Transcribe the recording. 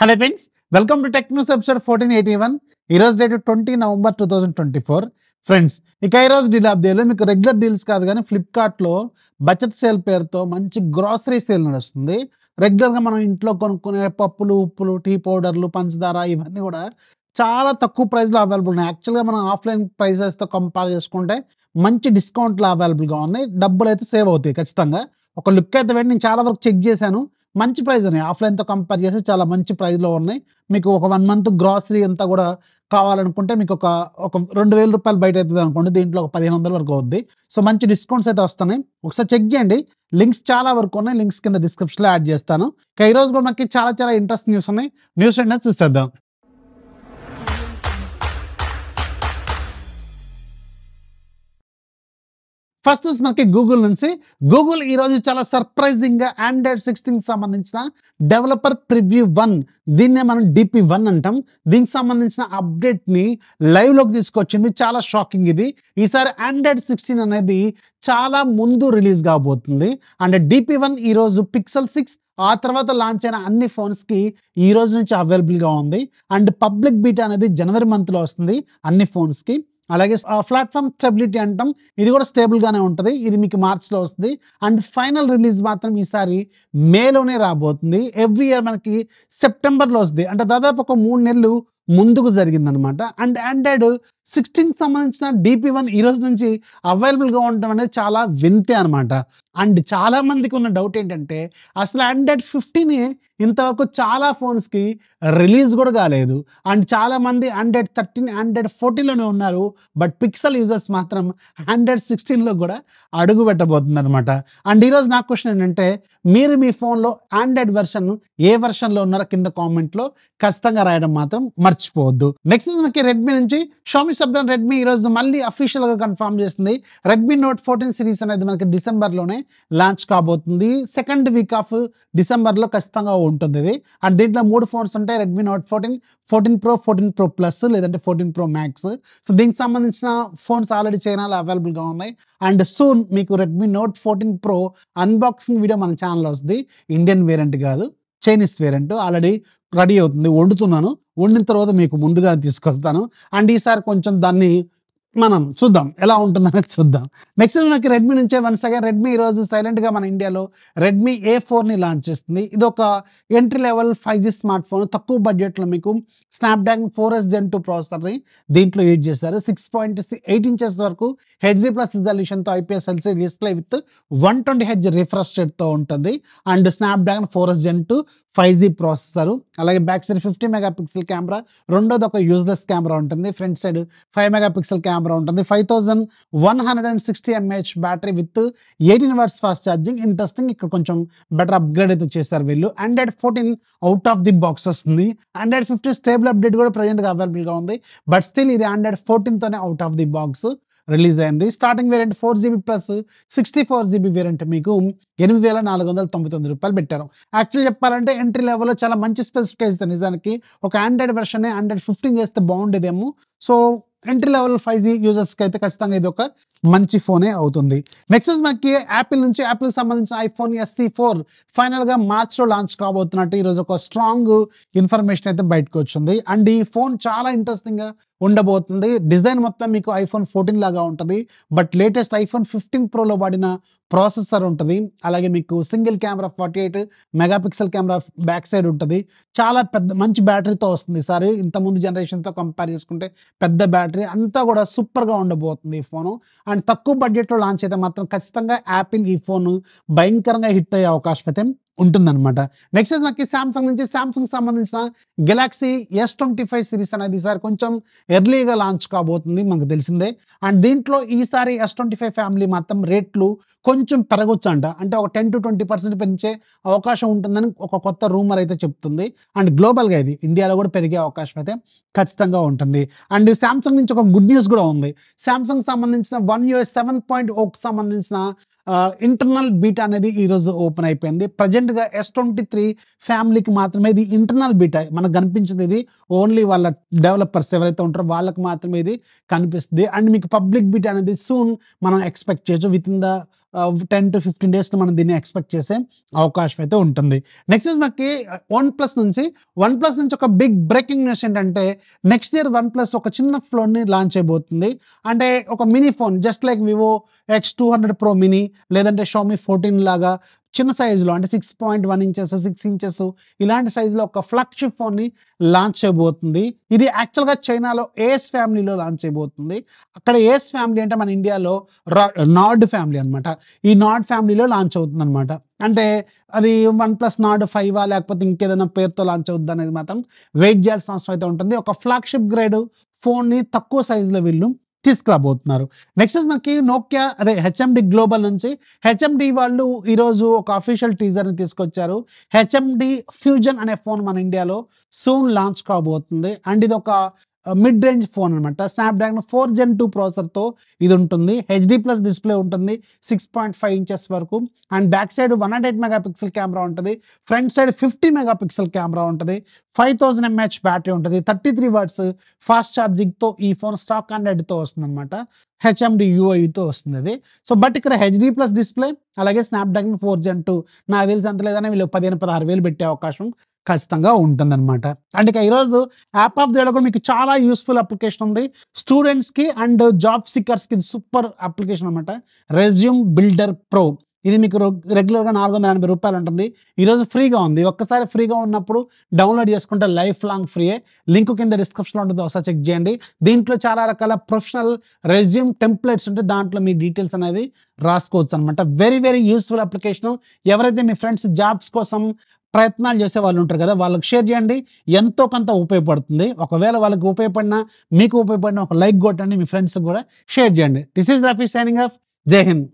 Hello friends, welcome to tech news episode 1481. ఈరోజు date 20 November 2024. Friends, ఇక ఈరోజు deal అప్డేట్లో మీకు రెగ్యులర్ డీల్స్ కాదు కానీ ఫ్లిప్కార్ట్లో బచత్ సేల్ పేరుతో మంచి గ్రాసరీ సేల్ నడుస్తుంది. రెగ్యులర్గా మనం ఇంట్లో కొనుక్కునే పప్పులు, ఉప్పులు, టీ పౌడర్లు, పంచదార ఇవన్నీ కూడా చాలా తక్కువ ప్రైస్లో అవైలబుల్ ఉన్నాయి. యాక్చువల్గా మనం ఆఫ్లైన్ ప్రైసెస్తో కంపేర్ చేసుకుంటే మంచి డిస్కౌంట్లు అవైలబుల్గా ఉన్నాయి. డబ్బులు అయితే సేవ్ అవుతాయి ఖచ్చితంగా. ఒక లుక్ అయితే వెంటనే నేను చాలా వరకు చెక్ చేశాను. మంచి ప్రైస్ ఉన్నాయి. ఆఫ్లైన్‌తో కంపేర్ చేస్తే చాలా మంచి ప్రైస్‌లో ఉన్నాయి. మీకు ఒక 1 మంత్ గ్రాసరీ అంతా కూడా కావాలనుకుంటే మీకు ఒక రూ. 2000 బయట అయితదనుకోండి. దీంట్లో ఒక 1500 వరకు అవుద్ది. సో, మంచి డిస్కౌంట్స్ అయితే వస్తున్నాయి. ఒకసారి చెక్ చేయండి. లింక్స్ చాలా వరకు ఉన్నాయి. లింక్స్ కింద డిస్క్రిప్షన్‌లో యాడ్ చేస్తాను. ఇక ఈరోజు కూడా మనకి చాలా చాలా ఇంట్రెస్టింగ్ న్యూస్ ఉన్నాయి. న్యూస్ ఏంటో చూసేద్దాం. ఫస్ట్ మనకి గూగుల్ నుంచి. గూగుల్ ఈరోజు చాలా సర్ప్రైజింగ్‌గా ఆండ్రాయిడ్ 16కి సంబంధించిన డెవలపర్ ప్రివ్యూ 1 దీన్నే మనం DP1 అంటాం. దీనికి సంబంధించిన అప్డేట్‌ని లైవ్‌లోకి తీసుకొచ్చింది. చాలా షాకింగ్ ఇది. ఈసారి ఆండ్రాయిడ్ 16 అనేది చాలా ముందు రిలీజ్ కాబోతుంది. అండ్ DP1 ఈరోజు పిక్సెల్ 6 ఆ తర్వాత లాంచ్ అయిన అన్ని ఫోన్స్‌కి ఈ రోజు నుంచి అవైలబుల్‌గా ఉంది. అండ్ పబ్లిక్ బీటా అనేది జనవరి మంత్‌లో వస్తుంది అన్ని ఫోన్స్‌కి. అలాగే ప్లాట్‌ఫార్మ్ స్టెబిలిటీ అంటాం. ఇది కూడా స్టేబుల్‌గానే ఉంటది. ఇది మీకు మార్చ్‌లో వస్తది. అండ్ ఫైనల్ రిలీజ్ మాత్రం ఈసారి మేలోనే రాబోతుంది. ఎవ్రీ ఇయర్ మనకి సెప్టెంబర్‌లో వస్తది. అంటే దాదాపు ఒక 3 నెలలు ముందుకు జరిగిందనమాట. అండ్ ఆండ్రాయిడ్ 16కి సంబంధించిన DP1 ఈ రోజు నుంచి అవైలబుల్‌గా ఉండడం అనేది చాలా వింతే అనమాట. అండ్ చాలా మందికి ఉన్న డౌట్ ఏంటంటే అసలు ఆండ్రాయిడ్ 15 ఇంతవరకు చాలా ఫోన్స్‌కి రిలీజ్ కూడా కాలేదు. అండ్ చాలామంది ఆండ్రాయిడ్ 13, ఆండ్రాయిడ్ 14లోనే ఉన్నారు. బట్ పిక్సెల్ యూజర్స్ మాత్రం ఆండ్రాయిడ్ 16లో కూడా అడుగు పెట్టబోతుందనమాట. అండ్ ఈరోజు నా క్వెషన్ ఏంటంటే మీరు మీ ఫోన్‌లో ఆండ్రాయిడ్ వెర్షన్ ఏ వెర్షన్‌లో ఉన్నారో కింద కామెంట్‌లో ఖచ్చితంగా రాయడం మాత్రం మర్చిపోవద్దు. నెక్స్ట్ మనకి రెడ్మీ నుంచి షామీ శబ్దం రెడ్మీ ఈరోజు మళ్ళీ అఫీషియల్‌గా కన్ఫర్మ్ చేస్తుంది. రెడ్మీ నోట్ 14 సిరీస్ అనేది మనకి డిసెంబర్‌లోనే లాంచ్ కాబోతుంది. సెకండ్ వీక్ ఆఫ్ డిసెంబర్‌లో ఖచ్చితంగా ఉంటుంది ఇది. అండ్ దీంట్లో 3 ఫోన్స్ ఉంటాయి. Redmi note 14, 14 pro, 14 pro plus లేదంటే 14 ప్రో మ్యాక్స్. సో, దీనికి సంబంధించిన ఫోన్స్ ఆల్రెడీ చైనాలో అవైలబుల్‌గా ఉన్నాయి. అండ్ సూన్ మీకు Redmi note 14 pro unboxing video మన ఛానల్‌లో వస్తది. ఇండియన్ వేరియంట్ కాదు, చైనీస్ వేరియంట్ ఆల్రెడీ రెడీ అవుతుంది. వండుతున్నాను. వండిన తర్వాత మీకు ముందుగానే తీసుకొస్తాను. అండ్ ఈసారి కొంచెం దాన్ని మనం చూద్దాం ఎలా ఉంటుందనేది చూద్దాం. నెక్స్ట్ మనకి రెడ్మీ నుంచే వన్స్ అగైన్ రెడ్మీ ఈరోజు సైలెంట్‌గా మన ఇండియాలో రెడ్మీ A4ని లాంచ్ చేస్తుంది. ఇదొక entry level 5G smart phone. తక్కువ బడ్జెట్‌లో మీకు స్నాప్‌డ్రాగన్ 4S Gen 2 ప్రాసెసర్‌ని దీంట్లో యూజ్ చేశారు. 6.8 ఇంచెస్ వరకు HD+ రిజల్యూషన్‌తో IPS LCD display with 120Hz refresh రేట్‌తో ఉంటుంది. And Snapdragon 4S Gen 2 5G processor. అలాగే బ్యాక్ సైడ్ 50 మెగాపిక్సెల్ కెమెరా. రెండోది ఒక యూజ్‌లెస్ కెమెరా ఉంటుంది. ఫ్రంట్ సైడ్ 5 మెగాపిక్సెల్ కెమెరా ఉంటుంది. 5160 mAh battery with 18 watts fast charging. Interesting, ఇక్కడ కొంచెం బెటర్ అప్‌గ్రేడ్ అయితే చేశారు వీళ్ళు. Android 14 out of the box వస్తుంది. ఆండ్రాయిడ్ 15 స్టేబుల్ అప్డేట్ కూడా ప్రెజెంట్‌గా అవైలబుల్‌గా ఉంది. బట్ స్టిల్ ఇది ఆండ్రాయిడ్ 14తోనే out of the box release అయింది. Starting variant 4GB plus 64GB variant మీకు రూ. 8499 పెట్టారు. యాక్చువల్లీ చెప్పాలంటే ఎంట్రీ లెవెల్‌లో చాలా మంచి స్పెసిఫికేషన్స్ నిజానికి. ఒక ఆండ్రాయిడ్ వెర్షన్ ఆండ్రాయిడ్ 15 చేస్తే బాగుండేదేమో. సో, ఎంట్రీ లెవెల్ 5G యూజర్స్‌కి అయితే ఖచ్చితంగా ఇది ఒక మంచి ఫోనే అవుతుంది. నెక్స్ట్ మనకి యాపిల్ నుంచి యాపిల్‌కి సంబంధించిన ఐఫోన్ SE 4 ఫైనల్‌గా మార్చ్‌లో లాంచ్ కాబోతున్నట్టు ఈరోజు ఒక స్ట్రాంగ్ ఇన్ఫర్మేషన్ అయితే బయటకు వచ్చింది. అండ్ ఈ ఫోన్ చాలా ఇంట్రెస్టింగ్‌గా ఉండబోతుంది. డిజైన్ మొత్తం మీకు ఐఫోన్ 14 లాగా ఉంటది. బట్ లేటెస్ట్ ఐఫోన్ 15 ప్రోలో వాడిన ప్రాసెసర్ ఉంటది. అలాగే మీకు single camera 48 megapixel camera back side ఉంటది. చాలా పెద్ద మంచి బ్యాటరీతో వస్తుంది ఈసారి. ఇంతకుముందు జనరేషన్‌తో కంపేర్ చేసుకుంటే పెద్ద బ్యాటరీ అంతా కూడా సూపర్‌గా ఉండబోతుంది ఈ ఫోను. అండ్ తక్కువ బడ్జెట్‌లో లాంచ్ అయితే మాత్రం ఖచ్చితంగా యాపిల్ ఈ ఫోను భయంకరంగా హిట్ అయ్యే అవకాశం అయితే ఉంటుందన్నమాట. నెక్స్ట్ మనకి సామ్సంగ్ నుంచి సామ్సంగ్‌కి సంబంధించిన గెలాక్సీ S25 సిరీస్ అనేది ఈసారి కొంచెం ఎర్లీగా లాంచ్ కాబోతుంది మనకు తెలిసిందే. అండ్ దీంట్లో ఈసారి S25 ఫ్యామిలీ మాత్రం రేట్లు కొంచెం పెరగొచ్చంట. అంటే ఒక 10-20% పెంచే అవకాశం ఉంటుందని ఒక కొత్త రూమర్ అయితే చెప్తుంది. అండ్ గ్లోబల్‌గా ఇది ఇండియాలో కూడా పెరిగే అవకాశం అయితే ఖచ్చితంగా ఉంటుంది. అండ్ సామ్సంగ్ నుంచి ఒక గుడ్ న్యూస్ కూడా ఉంది. సామ్సంగ్ సంబంధించిన One UI 7.0కి సంబంధించిన ఇంటర్నల్ బీటా అనేది ఈరోజు ఓపెన్ అయిపోయింది. ప్రెజెంట్‌గా S23 ఫ్యామిలీకి మాత్రమే ఇది ఇంటర్నల్ బీటా మనకు కనిపించింది. ఇది ఓన్లీ వాళ్ళ డెవలపర్స్ ఎవరైతే ఉంటారో వాళ్ళకి మాత్రమే ఇది కనిపిస్తుంది. అండ్ మీకు పబ్లిక్ బీటా అనేది సూన్ మనం ఎక్స్‌పెక్ట్ చేయొచ్చు. వితిన్ ద 10 to 15 డేస్‌లో మనం దీన్ని ఎక్స్‌పెక్ట్ చేసే అవకాశం అయితే ఉంటుంది. నెక్స్ట్ మనకి వన్ ప్లస్ నుంచి ఒక బిగ్ బ్రేకింగ్ న్యూస్ ఏంటంటే నెక్స్ట్ ఇయర్ వన్ ప్లస్ ఒక చిన్న ఫోన్‌ని లాంచ్ చేయబోతుంది. అంటే ఒక mini phone just like Vivo X200 pro mini లేదంటే షామీ 14 లాగా చిన్న సైజులో అంటే 6.1 ఇంచెస్, 6 ఇంచెస్ ఇలాంటి సైజులో ఒక ఫ్లాగ్‌షిప్ ఫోన్‌ని లాంచ్ చేయబోతుంది. ఇది యాక్చువల్‌గా చైనాలో ఏస్ ఫ్యామిలీలో లాంచ్ చేయబోతుంది. అక్కడ ఏస్ ఫ్యామిలీ అంటే మన ఇండియాలో నార్డ్ ఫ్యామిలీ అనమాట. ఈ నార్డ్ ఫ్యామిలీలో లాంచ్ అవుతుందనమాట. అంటే అది వన్ ప్లస్ నార్డ్ 5 లేకపోతే ఇంకేదైనా పేరుతో లాంచ్ అవుద్దా అనేది మాత్రం వెయిట్ చేయాల్సిన అవసరం అయితే ఉంటుంది. ఒక ఫ్లాగ్‌షిప్ గ్రేడ్ ఫోన్‌ని తక్కువ సైజులో వీళ్ళు తీసుకురాబోతున్నారు. నెక్స్ట్ మనకి నోకియా హెచ్ఎండి గ్లోబల్ నుంచి హెచ్ఎండి వాళ్ళు ఈరోజు ఒక అఫీషియల్ టీజర్‌ని తీసుకొచ్చారు. హెచ్ఎండి ఫ్యూజన్ అనే ఫోన్ మన ఇండియాలో సూన్ లాంచ్ కాబోతుంది. అండ్ ఇది ఒక మిడ్ రేంజ్ ఫోన్ అనమాట. స్నాప్‌డ్రాగన్ 4 జెన్ 2 ప్రాసెసర్‌తో ఇది ఉంటుంది. హెచ్‌డి ప్లస్ డిస్‌ప్లే ఉంటుంది. 6.5 ఇంచెస్ వరకు and back side 108 megapixel camera ఉంటది. ఫ్రంట్ సైడ్ 50 మెగాపిక్సెల్ కెమెరా ఉంటది. 5000 ఎంఏహెచ్ బ్యాటరీ ఉంటది. 33 వాట్స్ ఫాస్ట్ ఛార్జింగ్‌తో ఈ ఫోన్ స్టాక్ ఆండ్రాయిడ్‌తో వస్తుందనమాట. హెచ్ఎండి యూఐతో వస్తుందది. సో, బట్ ఇక్కడ హెచ్‌డి ప్లస్ డిస్‌ప్లే అలాగే స్నాప్‌డ్రాగన్ 4 జెన్ 2 నాకు తెలిసి ఎంత లేదన్నా వీళ్ళు 15,000-16,000 పెట్టే అవకాశం ఖచ్చితంగా ఉంటుందనమాట. అండ్ ఇక ఈరోజు యాప్ ఆఫ్ ది డే కూడా మీకు చాలా యూజ్‌ఫుల్ అప్లికేషన్ ఉంది. స్టూడెంట్స్‌కి అండ్ జాబ్ సీకర్స్‌కి ఇది సూపర్ అప్లికేషన్ అనమాట. Resume builder pro. ఇది మీకు రెగ్యులర్‌గా రూ. 480 ఉంటుంది. ఈరోజు ఫ్రీగా ఉంది. ఒక్కసారి ఫ్రీగా ఉన్నప్పుడు డౌన్‌లోడ్ చేసుకుంటే లైఫ్ లాంగ్ ఫ్రీయే. లింక్ కింద డిస్క్రిప్షన్‌లో ఉంటుంది. ఒకసారి చెక్ చేయండి. దీంట్లో చాలా రకాల ప్రొఫెషనల్ రెజ్యూమ్ టెంప్లేట్స్ ఉంటాయి. దాంట్లో మీ డీటెయిల్స్ అనేది రాసుకోవచ్చు అనమాట. Very very useful application. ఎవరైతే మీ ఫ్రెండ్స్ జాబ్స్ కోసం ప్రయత్నాలు చేసే వాళ్ళు ఉంటారు కదా! వాళ్ళకి షేర్ చేయండి. ఎంతో కొంత ఉపయోగపడుతుంది. ఒకవేళ వాళ్ళకి ఉపయోగపడినా, మీకు ఉపయోగపడినా ఒక లైక్ కొట్టండి. మీ ఫ్రెండ్స్‌కి కూడా షేర్ చేయండి. This is Rafi signing off. జై హింద్.